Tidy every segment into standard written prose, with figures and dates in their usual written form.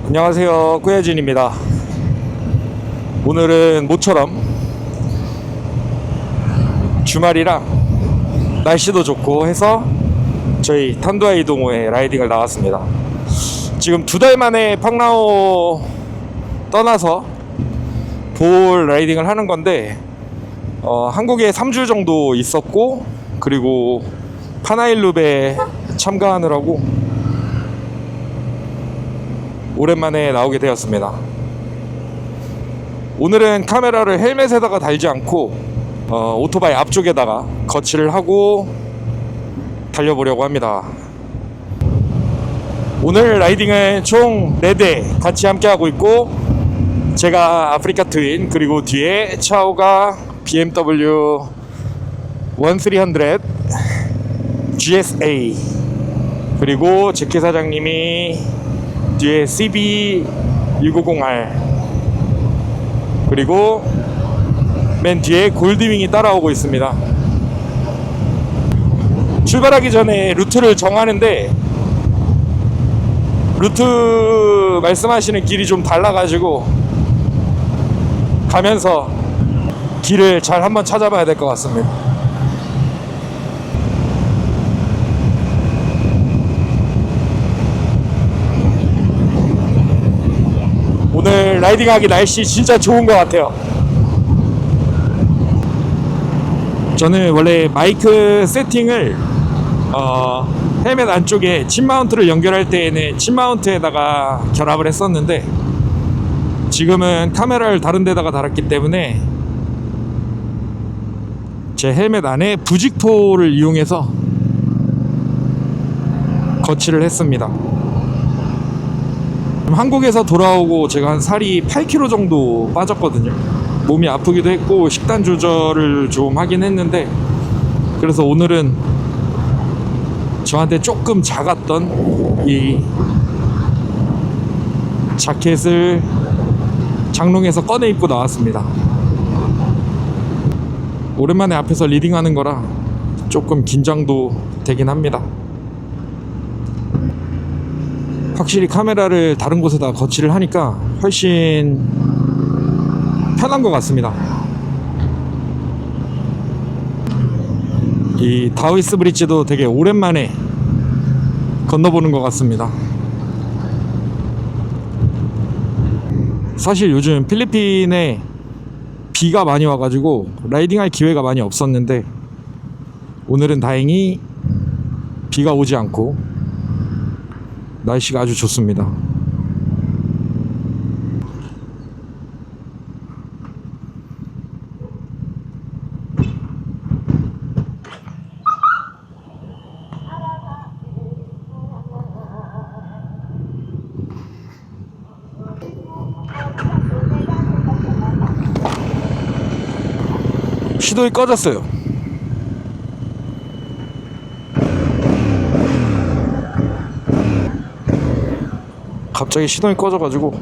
안녕하세요, 꾸예진입니다. 오늘은 모처럼 주말이랑 날씨도 좋고 해서 저희 탄두아이 동호회 라이딩을 나왔습니다. 지금 2달 만에 팡라오 떠나서 볼 라이딩을 하는 건데 한국에 3주 정도 있었고, 그리고 파나일룹에 참가하느라고 오랜만에 나오게 되었습니다. 오늘은 카메라를 헬멧에다가 달지 않고 오토바이 앞쪽에다가 거치를 하고 달려보려고 합니다. 오늘 라이딩은 총 4대 같이 함께 하고 있고, 제가 아프리카 트윈, 그리고 뒤에 차오가 BMW 1300 GSA, 그리고 제키 사장님이 뒤에 CB650R, 그리고 맨 뒤에 골드윙이 따라오고 있습니다. 출발하기 전에 루트를 정하는데 루트 말씀하시는 길이 좀 달라가지고 가면서 길을 잘 한번 찾아봐야 될 것 같습니다. 오늘 라이딩하기 날씨 진짜 좋은 것 같아요. 저는 원래 마이크 세팅을 헬멧 안쪽에 칩 마운트를 연결할 때에는 칩 마운트에다가 결합을 했었는데, 지금은 카메라를 다른 데다가 달았기 때문에 제 헬멧 안에 부직포를 이용해서 거치를 했습니다. 한국에서 돌아오고 제가 한 살이 8kg 정도 빠졌거든요. 몸이 아프기도 했고 식단 조절을 좀 하긴 했는데, 그래서 오늘은 저한테 조금 작았던 이 자켓을 장롱에서 꺼내 입고 나왔습니다. 오랜만에 앞에서 리딩하는 거라 조금 긴장도 되긴 합니다. 확실히 카메라를 다른 곳에다 거치를 하니까 훨씬 편한 것 같습니다. 이 다우이스 브릿지도 되게 오랜만에 건너보는 것 같습니다. 사실 요즘 필리핀에 비가 많이 와가지고 라이딩할 기회가 많이 없었는데, 오늘은 다행히 비가 오지 않고 날씨가 아주 좋습니다. 시동이 꺼졌어요. 갑자기 시동이 꺼져가지고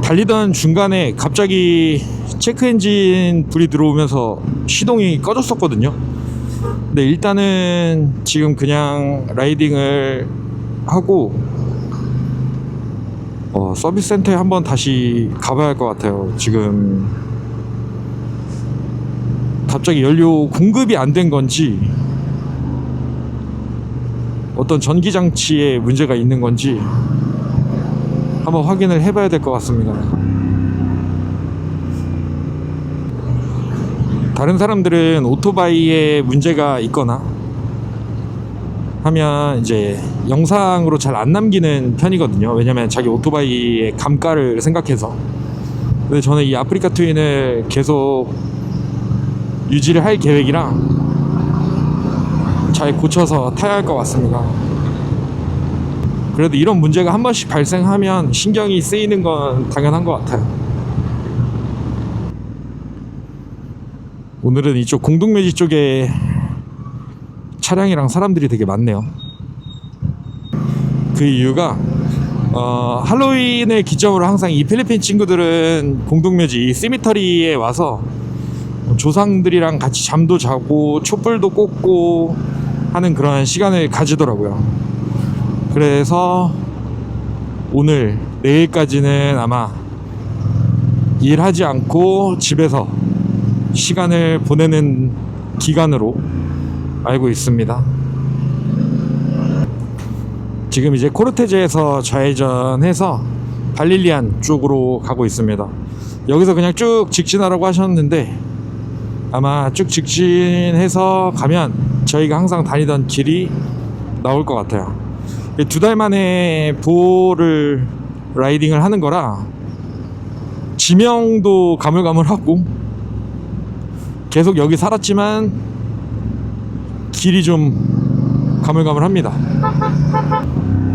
달리던 중간에 갑자기 체크엔진 불이 들어오면서 시동이 꺼졌었거든요. 근데 일단은 지금 그냥 라이딩을 하고 서비스 센터에 한번 다시 가봐야 할 것 같아요. 지금 갑자기 연료 공급이 안 된 건지, 어떤 전기장치에 문제가 있는 건지 한번 확인을 해봐야 될 것 같습니다. 다른 사람들은 오토바이에 문제가 있거나 하면 이제 영상으로 잘 안 남기는 편이거든요. 왜냐면 자기 오토바이의 감가를 생각해서. 근데 저는 이 아프리카 트윈을 계속 유지를 할 계획이라 잘 고쳐서 타야 할 것 같습니다. 그래도 이런 문제가 한 번씩 발생하면 신경이 쓰이는 건 당연한 것 같아요. 오늘은 이쪽 공동묘지 쪽에 차량이랑 사람들이 되게 많네요. 그 이유가 할로윈을 기점으로 항상 이 필리핀 친구들은 공동묘지 이 시미터리에 와서 조상들이랑 같이 잠도 자고 촛불도 꽂고 하는 그런 시간을 가지더라고요. 그래서 오늘 내일까지는 아마 일하지 않고 집에서 시간을 보내는 기간으로 알고 있습니다. 지금 이제 코르테즈에서 좌회전해서 발릴리안 쪽으로 가고 있습니다. 여기서 그냥 쭉 직진하라고 하셨는데 아마 쭉 직진해서 가면 저희가 항상 다니던 길이 나올 것 같아요. 2달 만에 보호를 라이딩을 하는 거라 지명도 가물가물하고 계속 여기 살았지만 길이 좀 가물가물합니다.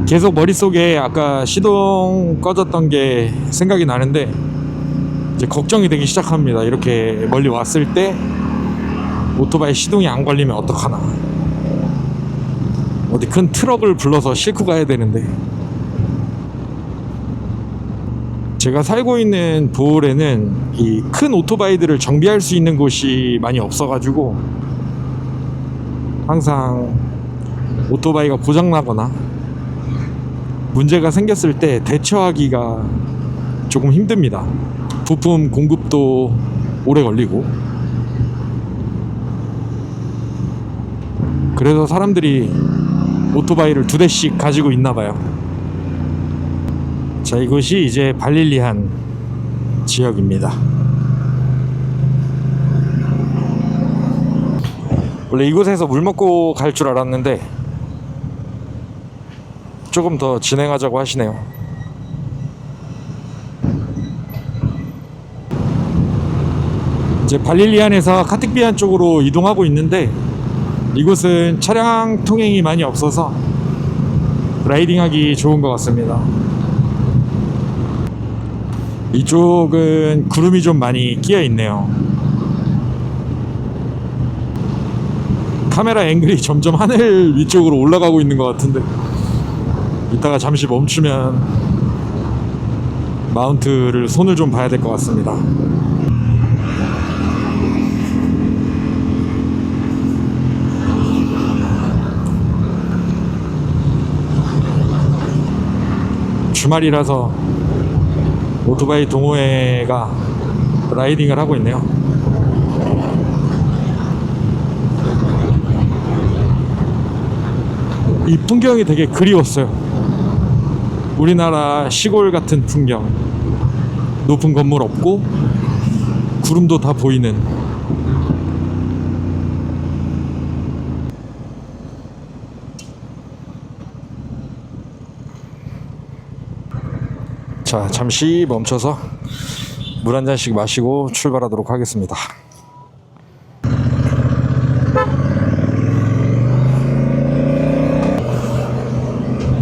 계속 머릿속에 아까 시동 꺼졌던 게 생각이 나는데 이제 걱정이 되기 시작합니다. 이렇게 멀리 왔을 때 오토바이 시동이 안 걸리면 어떡하나. 어디 큰 트럭을 불러서 싣고 가야 되는데. 제가 살고 있는 보홀에는 이 큰 오토바이들을 정비할 수 있는 곳이 많이 없어가지고 항상 오토바이가 고장나거나 문제가 생겼을 때 대처하기가 조금 힘듭니다. 부품 공급도 오래 걸리고. 그래서 사람들이 오토바이를 2대씩 가지고 있나 봐요. 자, 이곳이 이제 발릴리안 지역입니다. 원래 이곳에서 물 먹고 갈 줄 알았는데 조금 더 진행하자고 하시네요. 이제 발릴리안에서 카틱비안 쪽으로 이동하고 있는데 이곳은 차량 통행이 많이 없어서 라이딩하기 좋은 것 같습니다. 이쪽은 구름이 좀 많이 끼어 있네요. 카메라 앵글이 점점 하늘 위쪽으로 올라가고 있는 것 같은데 이따가 잠시 멈추면 마운트를 손을 좀 봐야 될 것 같습니다. 주말이라서 오토바이 동호회가 라이딩을 하고 있네요. 이 풍경이 되게 그리웠어요. 우리나라 시골 같은 풍경. 높은 건물 없고 구름도 다 보이는. 자, 잠시 멈춰서 물 한 잔씩 마시고 출발하도록 하겠습니다.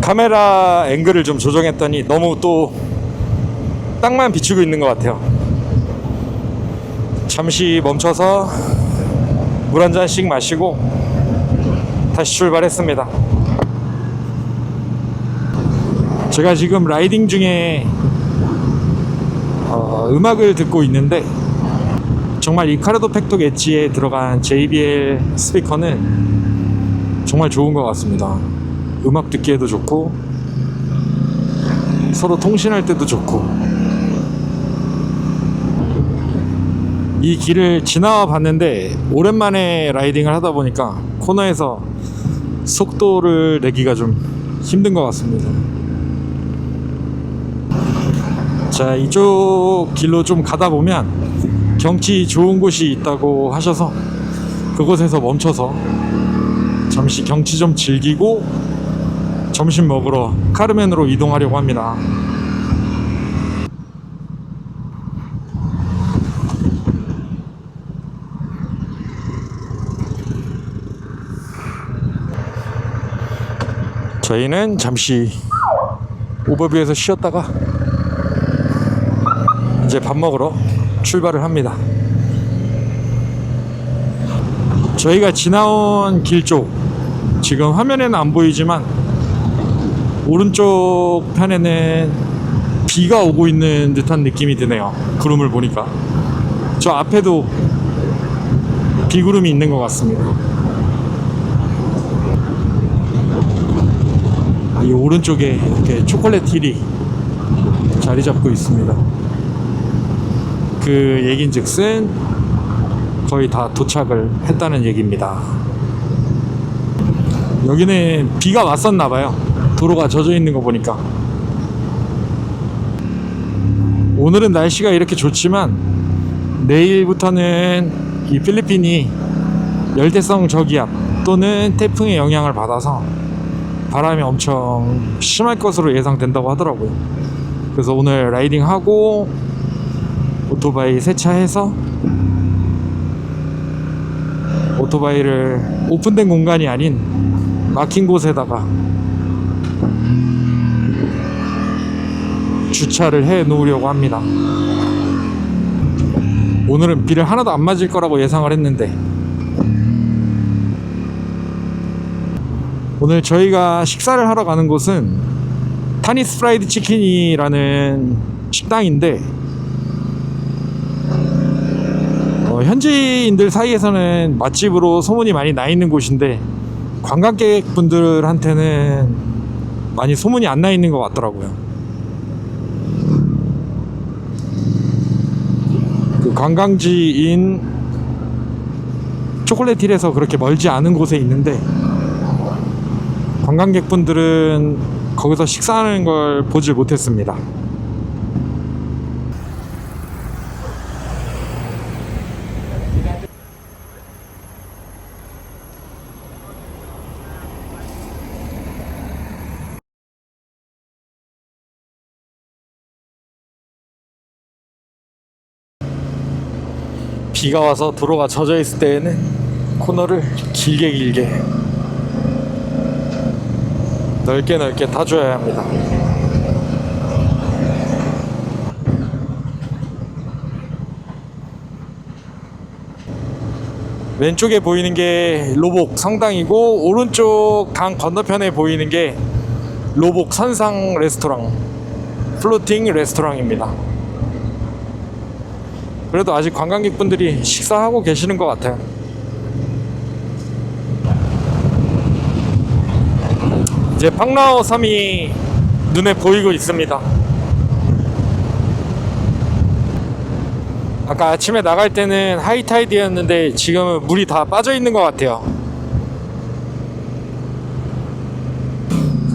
카메라 앵글을 좀 조정했더니 너무 또 땅만 비추고 있는 것 같아요. 잠시 멈춰서 물 한 잔씩 마시고 다시 출발했습니다. 제가 지금 라이딩 중에 음악을 듣고 있는데 정말 이 카르도 팩톡 엣지에 들어간 JBL 스피커는 정말 좋은 것 같습니다. 음악 듣기에도 좋고 서로 통신할 때도 좋고. 이 길을 지나와 봤는데 오랜만에 라이딩을 하다 보니까 코너에서 속도를 내기가 좀 힘든 것 같습니다. 자, 이쪽 길로 좀 가다 보면 경치 좋은 곳이 있다고 하셔서 그곳에서 멈춰서 잠시 경치 좀 즐기고 점심 먹으러 카르멘으로 이동하려고 합니다. 저희는 잠시 오버뷰에서 쉬었다가 이제 밥 먹으러 출발을 합니다. 저희가 지나온 길 쪽, 지금 화면에는 안 보이지만 오른쪽 편에는 비가 오고 있는 듯한 느낌이 드네요. 구름을 보니까. 저 앞에도 비구름이 있는 것 같습니다. 이 오른쪽에 이렇게 초콜릿 힐이 자리 잡고 있습니다. 그 얘긴즉슨 거의 다 도착을 했다는 얘기입니다. 여기는 비가 왔었나봐요. 도로가 젖어 있는 거 보니까. 오늘은 날씨가 이렇게 좋지만 내일부터는 이 필리핀이 열대성 저기압 또는 태풍의 영향을 받아서 바람이 엄청 심할 것으로 예상된다고 하더라고요. 그래서 오늘 라이딩하고 오토바이 세차해서 오토바이를 오픈된 공간이 아닌 막힌 곳에다가 주차를 해 놓으려고 합니다. 오늘은 비를 하나도 안 맞을 거라고 예상을 했는데 오늘 저희가 식사를 하러 가는 곳은 타니스 프라이드 치킨이라는 식당인데 현지인들 사이에서는 맛집으로 소문이 많이 나 있는 곳인데 관광객분들한테는 많이 소문이 안 나 있는 것 같더라고요. 그 관광지인 초콜릿 힐에서 그렇게 멀지 않은 곳에 있는데 관광객분들은 거기서 식사하는 걸 보질 못했습니다. 비가 와서 도로가 젖어 있을 때에는 코너를 길게 넓게 타줘야 합니다. 왼쪽에 보이는 게 로복 성당이고 오른쪽 강 건너편에 보이는 게 로복 선상 레스토랑, 플로팅 레스토랑입니다. 그래도 아직 관광객분들이 식사하고 계시는 것 같아요. 이제 팡라오 섬이 눈에 보이고 있습니다. 아까 아침에 나갈 때는 하이타이드였는데 지금은 물이 다 빠져 있는 것 같아요.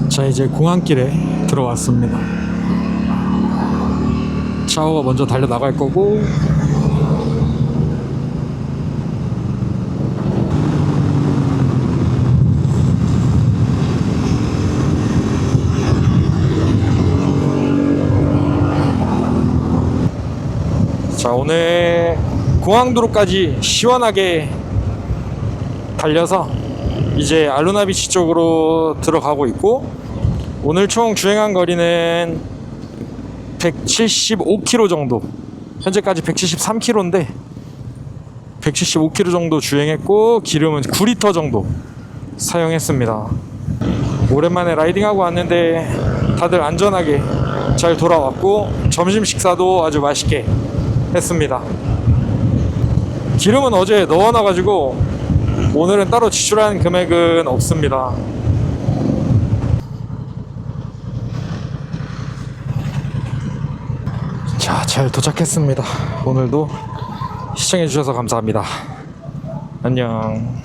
자, 이제 공항길에 들어왔습니다. 샤오가 먼저 달려 나갈 거고 자, 오늘 공항도로까지 시원하게 달려서 이제 알루나비치 쪽으로 들어가고 있고 오늘 총 주행한 거리는 175km 정도, 현재까지 173km인데 175km 정도 주행했고 기름은 9리터 정도 사용했습니다. 오랜만에 라이딩하고 왔는데 다들 안전하게 잘 돌아왔고 점심 식사도 아주 맛있게 했습니다. 기름은 어제 넣어놔가지고 오늘은 따로 지출한 금액은 없습니다. 자, 잘 도착했습니다. 오늘도 시청해주셔서 감사합니다. 안녕.